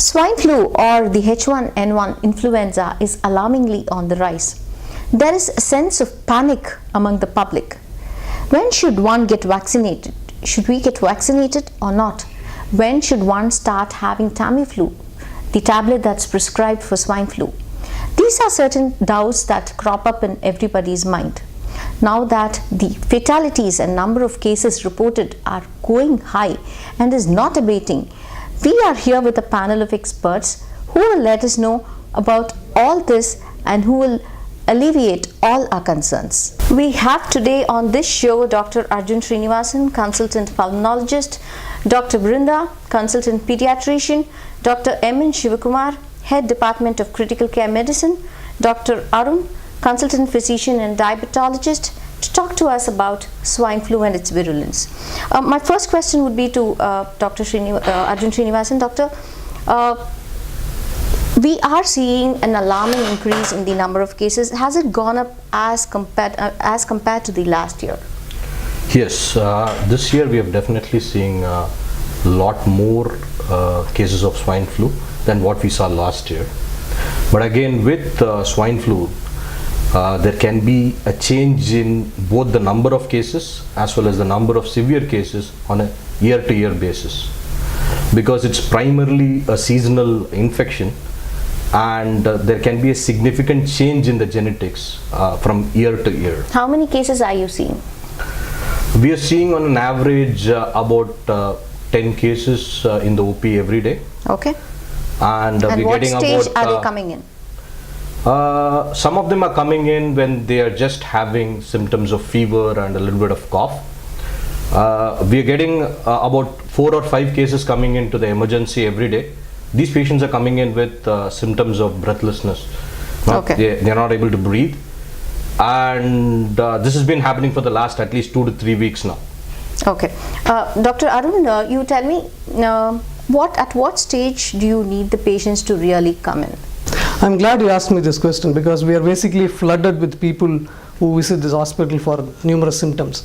Swine flu or the H1N1 influenza is alarmingly on the rise. There is a sense of panic among the public. When should one get vaccinated? Should we get vaccinated or not? When should one start having Tamiflu, the tablet that's prescribed for swine flu? These are certain doubts that crop up in everybody's mind. Now that the fatalities and number of cases reported are going high and is not abating, we are here with a panel of experts who will let us know about all this and who will alleviate all our concerns. We have today on this show Dr. Arjun Srinivasan, consultant pulmonologist, Dr. Brinda, consultant pediatrician, Dr. M.N. Shivakumar, head department of critical care medicine, Dr. Arun, consultant physician and diabetologist, to talk to us about swine flu and its virulence. My first question would be to Dr. Arjun Srinivasan. Doctor, we are seeing an alarming increase in the number of cases. Has it gone up as compared to the last year? Yes, this year we have definitely seen a lot more cases of swine flu than what we saw last year. But again, with swine flu, there can be a change in both the number of cases as well as the number of severe cases on a year-to-year basis, because it's primarily a seasonal infection, and there can be a significant change in the genetics from year to year. How many cases are you seeing? We are seeing on an average about 10 cases in the OP every day. Okay. And we're what getting stage about, are they coming in? Some of them are coming in when they are just having symptoms of fever and a little bit of cough. We are getting about 4 or 5 cases coming into the emergency every day. These patients are coming in with symptoms of breathlessness. Okay. They are not able to breathe, and this has been happening for the last at least 2 to 3 weeks now. Okay. Dr. Arun, you tell me, at what stage do you need the patients to really come in? I'm glad you asked me this question, because we are basically flooded with people who visit this hospital for numerous symptoms.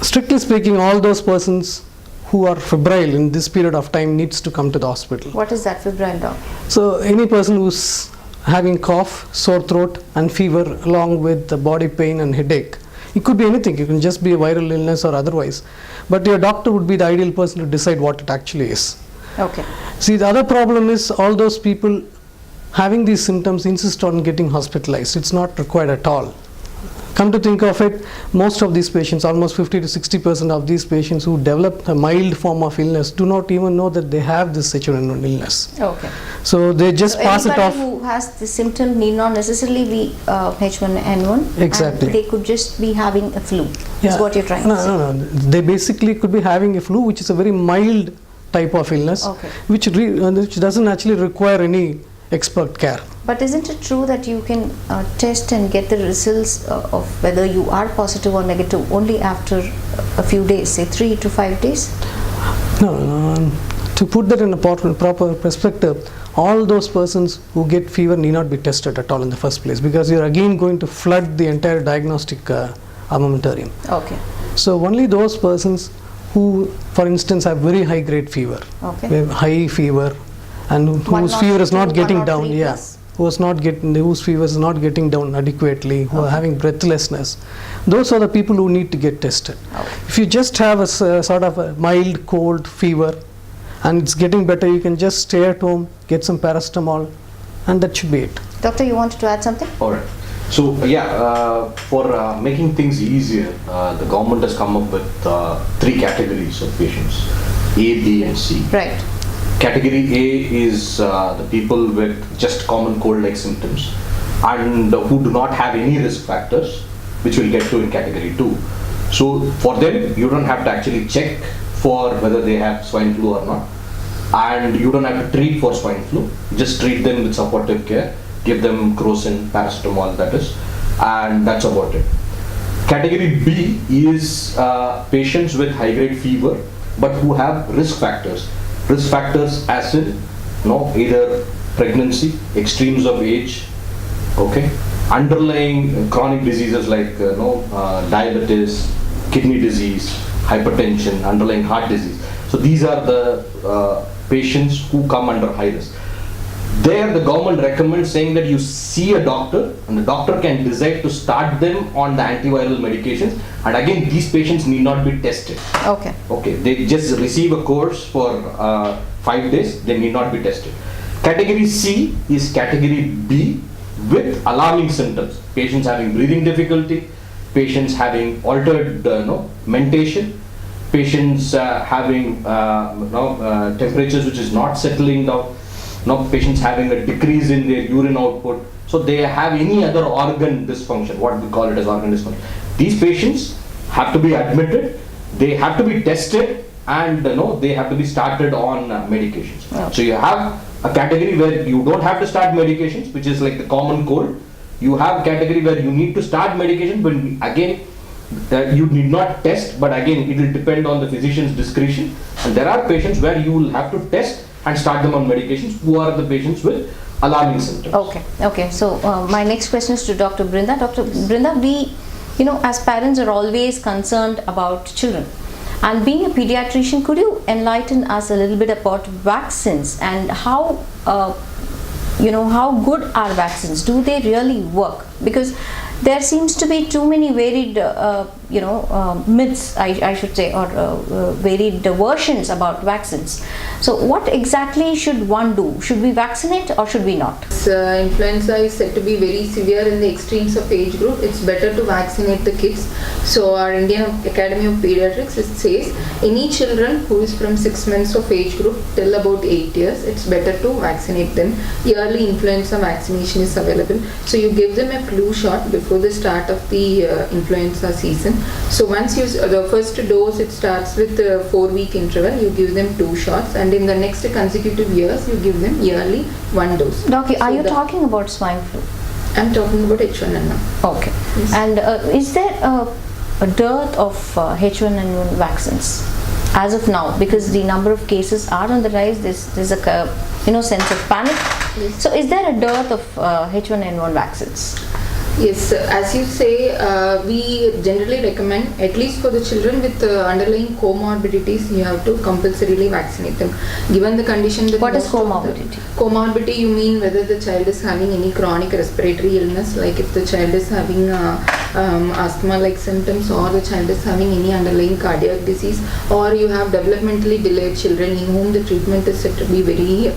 Strictly speaking, all those persons who are febrile in this period of time needs to come to the hospital. What is that febrile, doc? So any person who's having cough, sore throat and fever along with the body pain and headache. It could be anything. It can just be a viral illness or otherwise. But your doctor would be the ideal person to decide what it actually is. Okay. See, the other problem is all those people having these symptoms insist on getting hospitalized. It's not required at all. Come to think of it, most of these patients, almost 50 to 60% of these patients who develop a mild form of illness do not even know that they have this H1N1 illness. Okay. So they just pass it off. Anybody who has the symptom need not necessarily be H1N1. Exactly. And they could just be having a flu. Is what you're trying to say. No. They basically could be having a flu, which is a very mild type of illness, Okay. which doesn't actually require any expert care. But isn't it true that you can test and get the results of whether you are positive or negative only after a few days, say 3 to 5 days? No, to put that in a proper perspective, all those persons who get fever need not be tested at all in the first place, because you're again going to flood the entire diagnostic armamentarium. Okay. So only those persons who, for instance, have very high grade fever, Okay. high fever, and whose fever is not getting down, whose fever is not getting down adequately, who are having breathlessness, those are the people who need to get tested. Okay. If you just have a sort of a mild cold fever and it's getting better, you can just stay at home, get some paracetamol, and that should be it. Doctor, you wanted to add something? All right. So for making things easier, the government has come up with 3 categories of patients: A, B, and C. Right. Category A is the people with just common cold-like symptoms and who do not have any risk factors, which we'll get to in category 2. So for them, you don't have to actually check for whether they have swine flu or not, and you don't have to treat for swine flu. Just treat them with supportive care, give them crocin, paracetamol, that is, and that's about it. Category B is patients with high-grade fever but who have risk factors. Risk factors as in either pregnancy, extremes of age, okay, underlying chronic diseases like diabetes, kidney disease, hypertension, underlying heart disease. So these are the patients who come under high risk. There, the government recommends saying that you see a doctor, and the doctor can decide to start them on the antiviral medications. And again, these patients need not be tested. Okay. Okay, they just receive a course for 5 days. They need not be tested. Category C is category B with alarming symptoms. Patients having breathing difficulty, patients having altered mentation, patients having temperatures which is not settling down. Patients having a decrease in their urine output, so they have any other organ dysfunction, what we call it as organ dysfunction. These patients have to be admitted, they have to be tested, and they have to be started on medications. Okay. So you have a category where you don't have to start medications, which is like the common cold. You have a category where you need to start medication, but again you need not test, but again it will depend on the physician's discretion. And there are patients where you will have to test and start them on medications, who are the patients with alarming symptoms. Okay. So my next question is to Dr. Brinda. Dr. Brinda, we, as parents are always concerned about children. And being a pediatrician, could you enlighten us a little bit about vaccines and how good are vaccines? Do they really work? Because there seems to be too many varied, myths, I should say, or varied versions about vaccines. So what exactly should one do? Should we vaccinate or should we not? Influenza is said to be very severe in the extremes of age group. It's better to vaccinate the kids. So our Indian Academy of Pediatrics, it says any children who is from 6 months of age group till about 8 years, it's better to vaccinate them. Yearly influenza vaccination is available. So you give them a flu shot before the start of the influenza season. So once the first dose, it starts with a 4-week interval. You give them 2 shots, and in the next consecutive years you give them yearly 1 dose. Doctor, are you talking about swine flu? I'm talking about H1N1. Okay. Yes. And is there a dearth of H1N1 vaccines as of now? Because the number of cases are on the rise. There's a sense of panic. Yes. So is there a dearth of H1N1 vaccines? Yes, as you say, we generally recommend, at least for the children with underlying comorbidities, you have to compulsorily vaccinate them. Given the condition that What is comorbidity? Comorbidity, you mean whether the child is having any chronic respiratory illness, like if the child is having asthma-like symptoms, or the child is having any underlying cardiac disease, or you have developmentally delayed children in whom the treatment is said to be very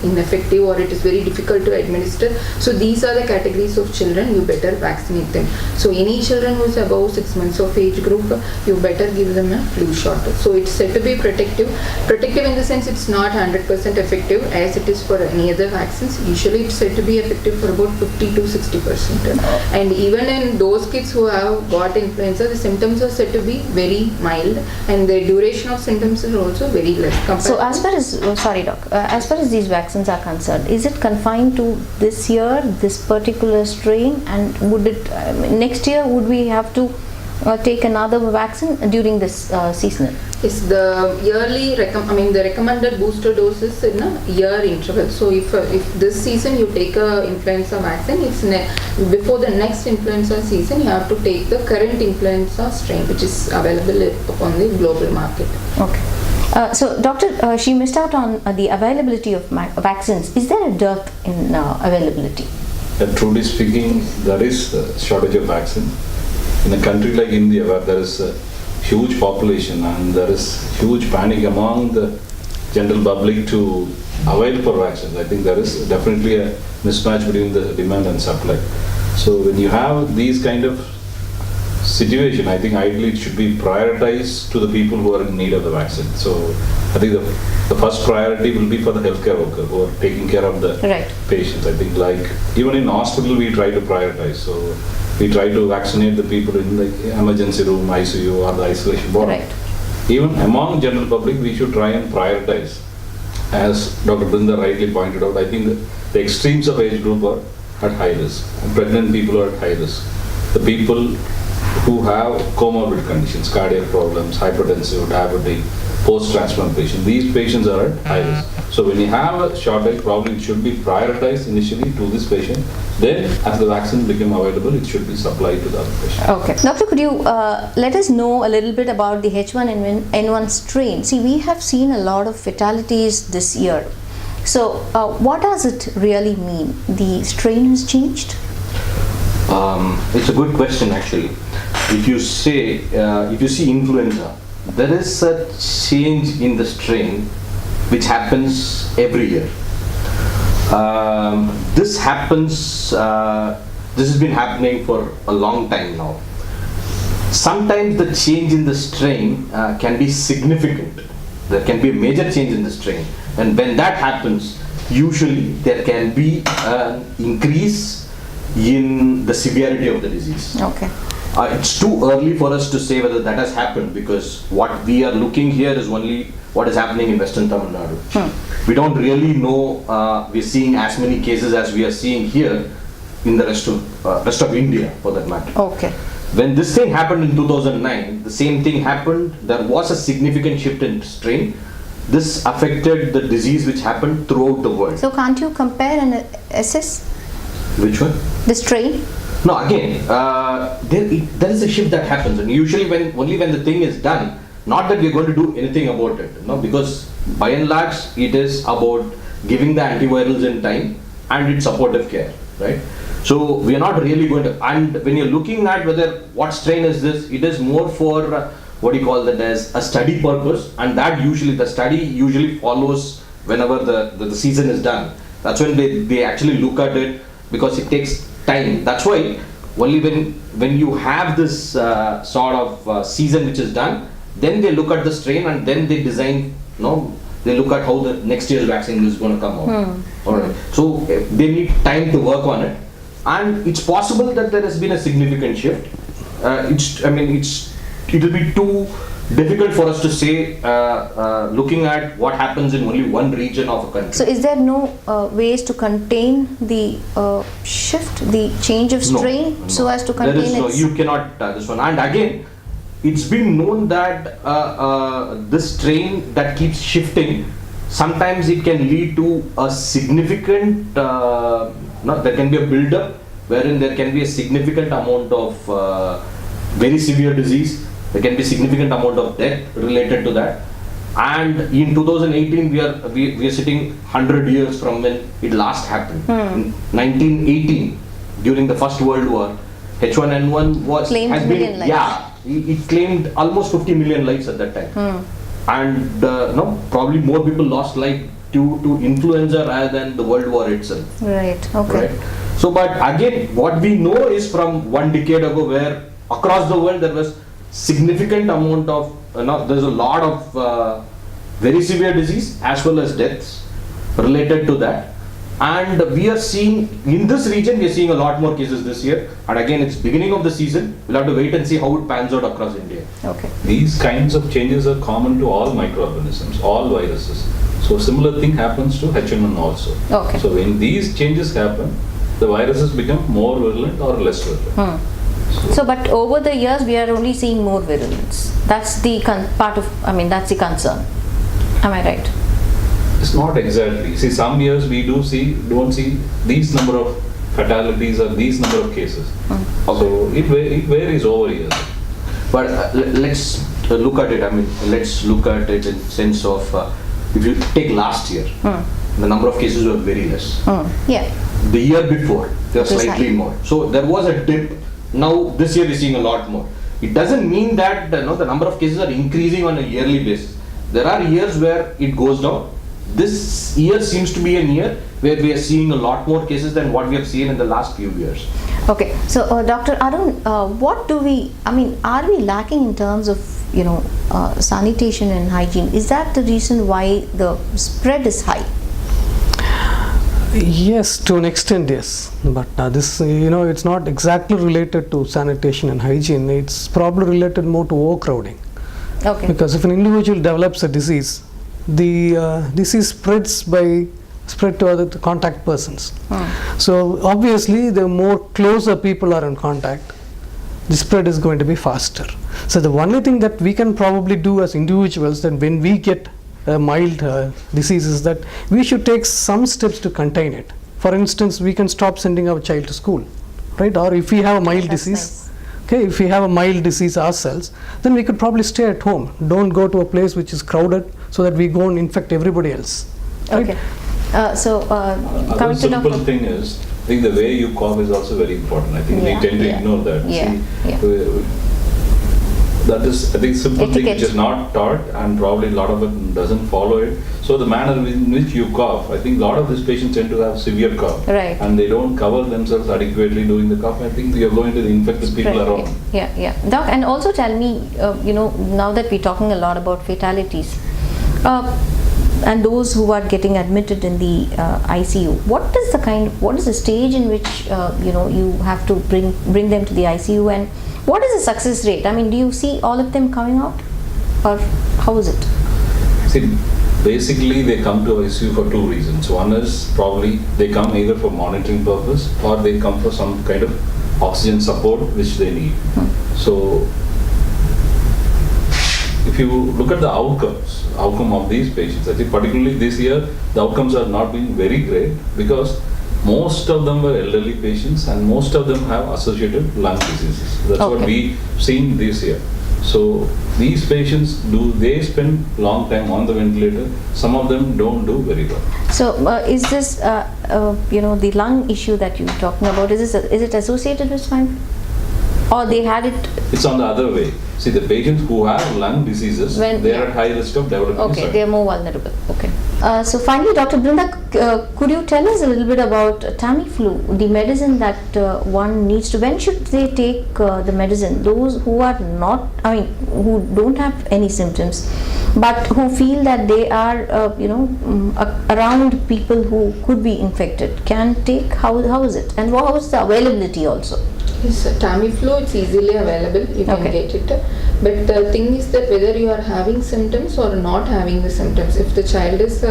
ineffective, or it is very difficult to administer. So these are the categories of children you better vaccinate them. So any children who is above 6 months of age group, you better give them a flu shot. So it's said to be protective. Protective in the sense it's not 100% effective as it is for any other vaccines. Usually it's said to be effective for about 50 to 60%. And even in those kids who have got influenza, the symptoms are said to be very mild, and the duration of symptoms is also very less. So as far as, as far as these vaccines are concerned, is it confined to this year, this particular strain, and would it next year would we have to take another vaccine during this season? Is the yearly the recommended booster doses in a year interval. So if this season you take a influenza vaccine, it's before the next influenza season you have to take the current influenza strain which is available upon the global market. Okay. So doctor, she missed out on the availability of vaccines. Is there a dearth in availability? Truly speaking, there is a shortage of vaccine. In a country like India, where there is a huge population and there is huge panic among the general public to avail for vaccines, I think there is definitely a mismatch between the demand and supply. So when you have these kind of situation, I think ideally it should be prioritized to the people who are in need of the vaccine. So I think the first priority will be for the healthcare worker who are taking care of the patients. I think like even in hospital we try to prioritize. So we try to vaccinate the people in the emergency room, ICU or the isolation ward. Right. Even among general public we should try and prioritize. As Dr. Brinda rightly pointed out, I think the extremes of age group are at high risk. Pregnant people are at high risk. The people who have comorbid conditions, cardiac problems, hypertensive, diabetic, post-transplant patients, these patients are at high risk. So when you have a shortage, probably it should be prioritized initially to this patient. Then as the vaccine become available, it should be supplied to the other patient. Okay. Doctor, could you let us know a little bit about the H1N1 strain? See, we have seen a lot of fatalities this year. So what does it really mean? The strain has changed? It's a good question actually. If you see influenza, there is a change in the strain which happens every year. This has been happening for a long time now. Sometimes the change in the strain can be significant. There can be a major change in the strain, and when that happens, usually there can be an increase in the severity of the disease. Okay. It's too early for us to say whether that has happened, because what we are looking here is only what is happening in Western Tamil Nadu. We don't really know, we're seeing as many cases as we are seeing here in the rest of India, for that matter. Okay. When this thing happened in 2009, the same thing happened. There was a significant shift in strain. This affected the disease which happened throughout the world. So can't you compare and assess Which one? the strain? No, again, there is a shift that happens, and usually only when the thing is done, not that we're going to do anything about it, no, because by and large it is about giving the antivirals in time and its supportive care, right? So we are not really going to, and when you're looking at whether what strain is this, it is more for what do you call that as a study purpose, and that usually the study usually follows whenever the season is done. That's when they actually look at it, because it takes time. That's why only when you have this sort of season which is done, then they look at the strain and then they design, they look at how the next year's vaccine is going to come out. Alright. So they need time to work on it, and it's possible that there has been a significant shift. It will be too difficult for us to say looking at what happens in only one region of a country. So is there no ways to contain the shift, the change of strain, so as to contain there is it? you cannot this one. And again, it's been known that this strain that keeps shifting, sometimes it can lead to a significant, there can be a build-up wherein there can be a significant amount of very severe disease. There can be significant amount of death related to that. And in 2018, we are sitting 100 years from when it last happened. In 1918, during the First World War, H1N1 Claimed has million been, lives. yeah, it claimed almost 50 million lives at that time. And probably more people lost life due to influenza rather than the World War itself. Right. Okay. Right? So, but again, what we know is from 1 decade ago, where across the world there was significant amount of, there's a lot of very severe disease as well as deaths related to that. And we are seeing, in this region, we are seeing a lot more cases this year. And again, it's beginning of the season. We'll have to wait and see how it pans out across India. Okay. These kinds of changes are common to all microorganisms, all viruses. So similar thing happens to H1N1 also. Okay. So when these changes happen, the viruses become more virulent or less virulent. So, but over the years, we are only seeing more virulence. That's the that's the concern. Am I right? It's not exactly. See, some years we don't see these number of fatalities or these number of cases. So it varies over years. But let's look at it. Let's look at it in sense of if you take last year, the number of cases were very less. Yeah. The year before, there was It was slightly high. more. So there was a dip. Now this year we're seeing a lot more. It doesn't mean that the number of cases are increasing on a yearly basis. There are years where it goes down. This year seems to be a year where we are seeing a lot more cases than what we have seen in the last few years. Okay. So, Dr. Arun, are we lacking in terms of, sanitation and hygiene? Is that the reason why the spread is high? Yes, to an extent, yes. But this, it's not exactly related to sanitation and hygiene. It's probably related more to overcrowding. Okay. Because if an individual develops a disease, the disease spread to other contact persons. So obviously, the more closer people are in contact, the spread is going to be faster. So the only thing that we can probably do as individuals, that when we get a mild disease is that we should take some steps to contain it. For instance, we can stop sending our child to school, right? Or if we have a mild That's disease, okay, if we have a mild disease ourselves, then we could probably stay at home. Don't go to a place which is crowded so that we go and infect everybody else. Right? Okay. Another Coming to simple Dr. thing is, I think the way you cough is also very important. I think Yeah, we tend to yeah. ignore that. Yeah, See, yeah. That is, I think, simple thing Etiquette. which is not taught, and probably a lot of it doesn't follow it. So the manner in which you cough, I think a lot of these patients tend to have severe cough. Right. And they don't cover themselves adequately during the cough. I think you're going to infect the people Right, around. yeah. Doc, and also tell me, now that we're talking a lot about fatalities, and those who are getting admitted in the ICU, what is the stage in which you have to bring them to the ICU, and what is the success rate? I mean, do you see all of them coming out, or how is it? See, basically they come to ICU for two reasons. One is probably they come either for monitoring purpose or they come for some kind of oxygen support which they need. So if you look at the outcome of these patients, I think particularly this year the outcomes are not being very great because most of them were elderly patients and most of them have associated lung diseases. That's what we've seen this year. So these patients, they spend long time on the ventilator. Some of them don't do very well. So is this the lung issue that you're talking about, is it associated with swine flu, or they had it? It's on the other way. See, the patients who have lung diseases, they are at high risk of developing Okay, swine. they are more vulnerable. Okay. So finally, Dr. Brinda, could you tell us a little bit about Tamiflu, the medicine that one needs to? When should they take the medicine? Those who are not, who don't have any symptoms, but who feel that they are, around people who could be infected, can take. How is it, and how is the availability also? Yes, Tamiflu, it's easily available, you can get it. But the thing is that whether you are having symptoms or not having the symptoms, if the child is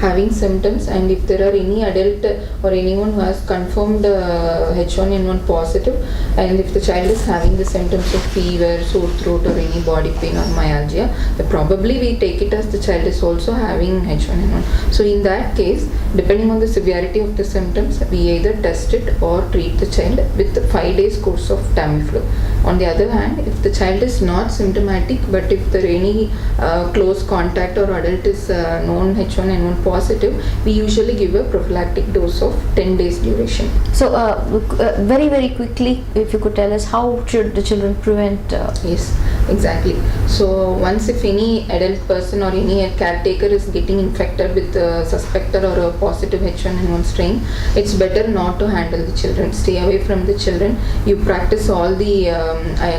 having symptoms and if there are any adult or anyone who has confirmed H1N1 positive, and if the child is having the symptoms of fever, sore throat or any body pain or myalgia, then probably we take it as the child is also having H1N1. So in that case, depending on the severity of the symptoms, we either test it or treat the child with 5 days course of Tamiflu. On the other hand, if the child is not symptomatic, but if there any close contact or adult is known H1N1 positive, we usually give a prophylactic dose of 10 days duration. So very quickly, if you could tell us, how should the children prevent? Yes, exactly. So once if any adult person or any caretaker is getting infected with a suspected or a positive H1N1 strain, it's better not to handle the children. Stay away from the children. You practice all the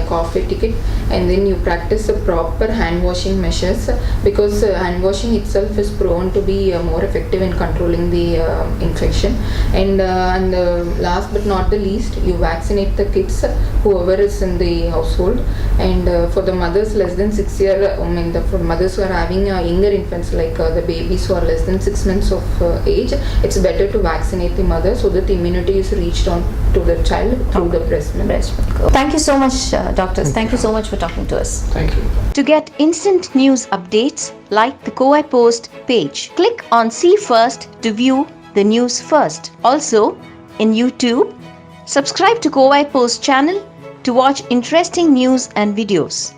cough etiquette, and then you practice a proper hand washing measures, because hand washing itself is proven to be more effective in controlling the infection. And last but not the least, you vaccinate the kids, whoever is in the household. And for the mothers less than 6 years, for mothers who are having younger infants, like the babies who are less than 6 months of age, it's better to vaccinate the mother so that the immunity is reached on to the child through the breast milk. Thank you so much, doctors. Thank you so much for talking to us. Thank you. To get instant news updates, like the Kowai Post page. Click on See First to view the news first. Also, in YouTube, subscribe to Kowai Post channel to watch interesting news and videos.